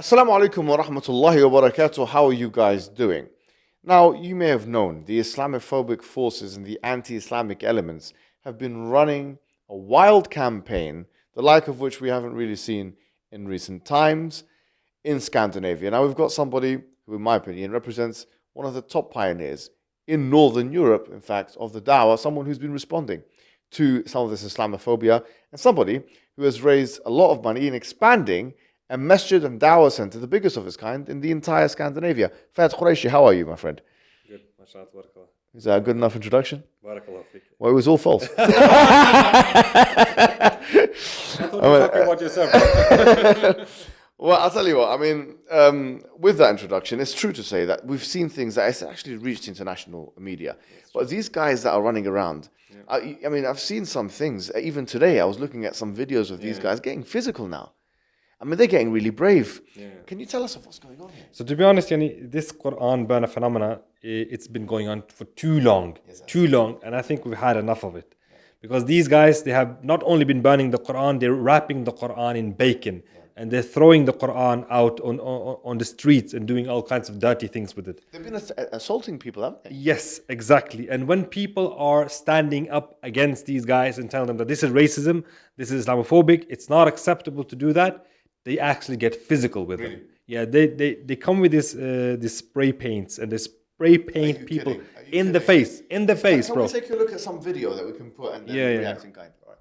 Assalamu alaikum wa rahmatullahi wa barakatuh. How are you guys doing? Now, you may have known the Islamophobic forces and the anti-Islamic elements have been running a wild campaign, the like of which we haven't really seen in recent times in Scandinavia. Now, we've got somebody who, in my opinion, represents one of the top pioneers in Northern Europe, in fact, of the Dawah, someone who's been responding to some of this Islamophobia, and somebody who has raised a lot of money in expanding a Masjid and Dawah center, the biggest of its kind in the entire Scandinavia. Fayed Quraishi, how are you, my friend? Good, mashallah, barakallah. Is that a good enough introduction? Barakallah fik. Well, it was all false. I thought you were talking about yourself. Well, I'll tell you what, I mean, with that introduction, it's true to say that we've seen things that has actually reached international media. But these guys that are running around, I mean, I've seen some things. Even today, I was looking at some videos of these guys getting physical now. I mean, they're getting really brave. Can you tell us of what's going on here? So to be honest, this Qur'an burner phenomena, it's been going on for too long. Too long. And I think we've had enough of it. Because these guys, they have not only been burning the Qur'an, they're wrapping the Qur'an in bacon. And they're throwing the Qur'an out on the streets and doing all kinds of dirty things with it. They've been assaulting people, haven't they? Yes, exactly. And when people are standing up against these guys and telling them that this is racism, this is Islamophobic, it's not acceptable to do that, they actually get physical with them. Yeah, they come with this spray paints and they spray paint people in the face. In the face, bro. Can we take a look at some video that we can put and then react in kind? All right.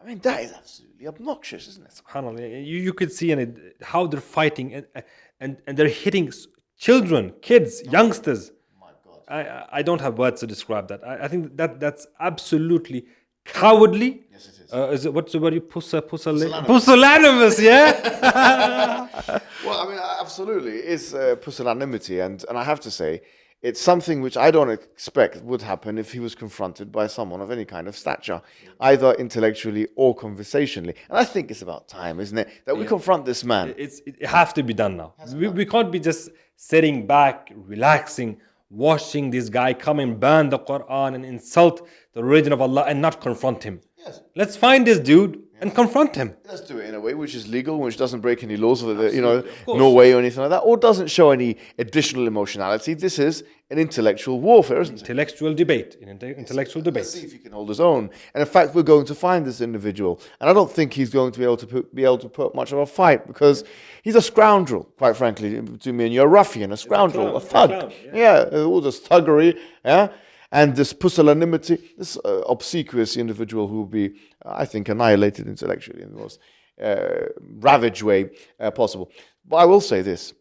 I mean, that is absolutely obnoxious, isn't it? SubhanAllah. You could see how they're fighting and they're hitting children, kids, youngsters. My God. I don't have words to describe that. I think that's absolutely cowardly. Yes, it is. Is it what's the word? Pusillanimous, yeah. Well, I mean, absolutely, it's pusillanimity, and I have to say, it's something which I don't expect would happen if he was confronted by someone of any kind of stature, either intellectually or conversationally. And I think it's about time, isn't it, that we confront this man. It has to be done now. We can't be just sitting back, relaxing, watching this guy come and burn the Qur'an and insult the religion of Allah and not confront him. Yes. Let's find this dude and confront him. Let's do it in a way which is legal, which doesn't break any laws of the, Norway or anything like that, or doesn't show any additional emotionality. This is an intellectual warfare, isn't it? Intellectual debate. Intellectual debate. Let's see if he can hold his own. And in fact, we're going to find this individual, and I don't think he's going to be able to put much of a fight because he's a scoundrel, quite frankly. To me, and you're a ruffian, a scoundrel, a thug. All this thuggery, and this pusillanimity, this obsequious individual who will be, I think, annihilated intellectually in the most ravaged way possible. But I will say this,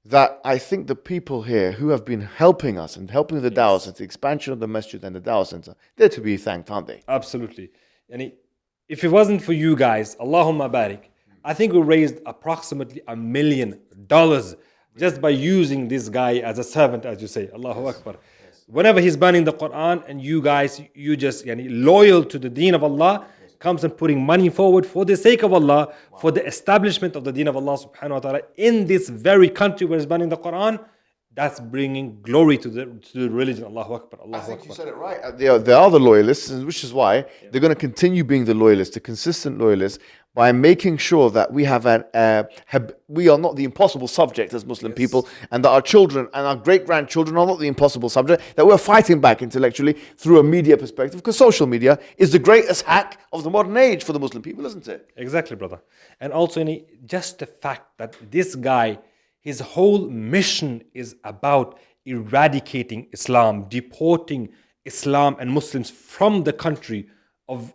that I think the people here who have been helping us and helping the Dawah Center, the expansion of the Masjid and the Dawah Center, they're to be thanked, aren't they? Absolutely. And if it wasn't for you guys, Allahumma barik, I think we raised approximately $1 million just by using this guy as a servant, as you say. Allahu Akbar. Whenever he's burning the Qur'an and you guys, you just loyal to the deen of Allah, comes and putting money forward for the sake of Allah, for the establishment of the deen of Allah subhanahu wa ta'ala in this very country where he's burning the Qur'an, that's bringing glory to the religion. Allahu Akbar. Allahu I think Akbar. you said it right. They are the loyalists, which is why they're going to continue being the loyalists, the consistent loyalists, by making sure that we we are not the impossible subject as Muslim people, and that our children and our great-grandchildren are not the impossible subject, that we're fighting back intellectually through a media perspective, because social media is the greatest hack of the modern age for the Muslim people, isn't it? Exactly, brother. And also, just the fact that this guy, his whole mission is about eradicating Islam, deporting Islam and Muslims from the country of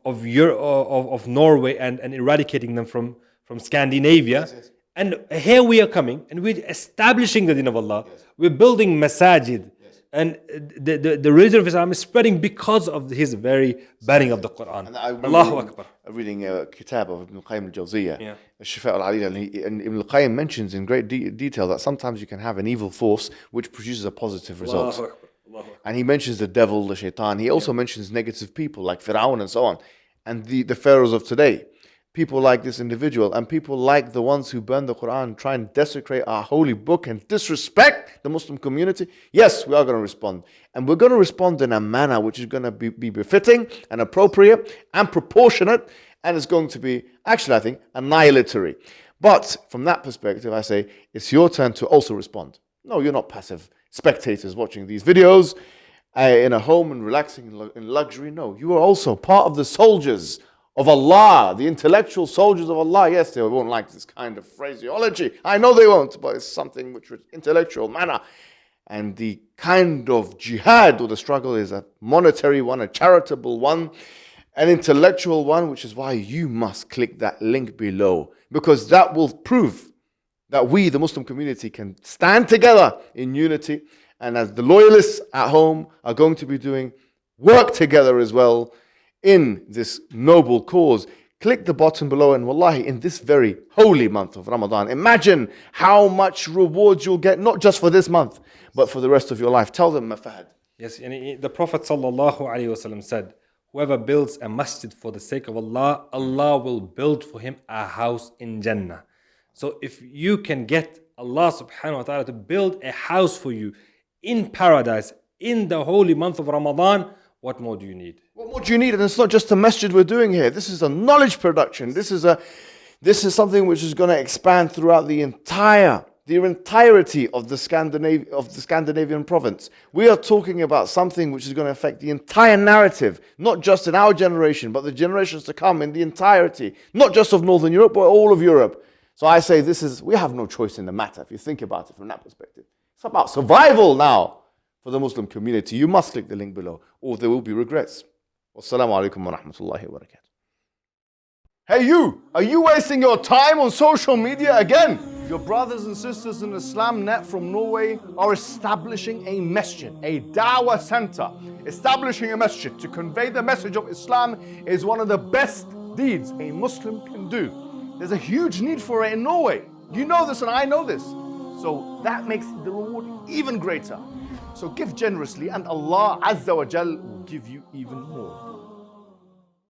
Norway and eradicating them from Scandinavia. And here we are coming and we're establishing the deen of Allah. We're building Masjid. And the religion of Islam is spreading because of his very burning of the Qur'an. Allahu Akbar. Reading a kitab of 𝙗𝙪𝙞𝙀𝙧, 𝙗𝙪𝙞𝙀𝙀, and Ibn al-Qayyim mentions in great detail that sometimes you can have an evil force which produces a positive result. And he mentions the devil, the shaitan. He also mentions negative people like Fir'aun and so on. And the pharaohs of today, people like this individual and people like the ones who burn the Qur'an, try and desecrate our holy book and disrespect the Muslim community, yes, we are going to respond. And we're going to respond in a manner which is going to be befitting and appropriate and proportionate, and it's going to be, actually, I think, annihilatory. But from that perspective, I say, it's your turn to also respond. No, you're not passive spectators watching these videos in a home and relaxing in luxury. No, you are also part of the soldiers of Allah, the intellectual soldiers of Allah. Yes, they won't like this kind of phraseology. I know they won't, but it's something which is intellectual manner. And the kind of jihad or the struggle is a monetary one, a charitable one, an intellectual one, which is why you must click that link below, because that will prove that we, the Muslim community, can stand together in unity. And as the loyalists at home are going to be doing, work together as well in this noble cause. Click the button below, and wallahi, in this very holy month of Ramadan, imagine how much rewards you'll get, not just for this month, but for the rest of your life. Tell them, Mafahad. Yes, and the Prophet ﷺ said, whoever builds a masjid for the sake of Allah, Allah will build for him a house in Jannah. So if you can get Allah subhanahu wa ta'ala to build a house for you in paradise, in the holy month of Ramadan, what more do you need? What more do you need? And it's not just a masjid we're doing here. This is a knowledge production. This is something which is going to expand throughout the entirety of the Scandinavian province. We are talking about something which is going to affect the entire narrative, not just in our generation, but the generations to come in the entirety, not just of Northern Europe, but all of Europe. So I say we have no choice in the matter, if you think about it from that perspective. It's about survival now for the Muslim community. You must click the link below, or there will be regrets. Wassalamu alaikum wa rahmatullahi wa barakatuh. Hey you! Are you wasting your time on social media again? Your brothers and sisters in Islam Net from Norway are establishing a masjid, a dawah center. Establishing a masjid to convey the message of Islam is one of the best deeds a Muslim can do. There's a huge need for it in Norway. You know this and I know this. So that makes the reward even greater. So give generously and Allah Azza wa Jal will give you even more.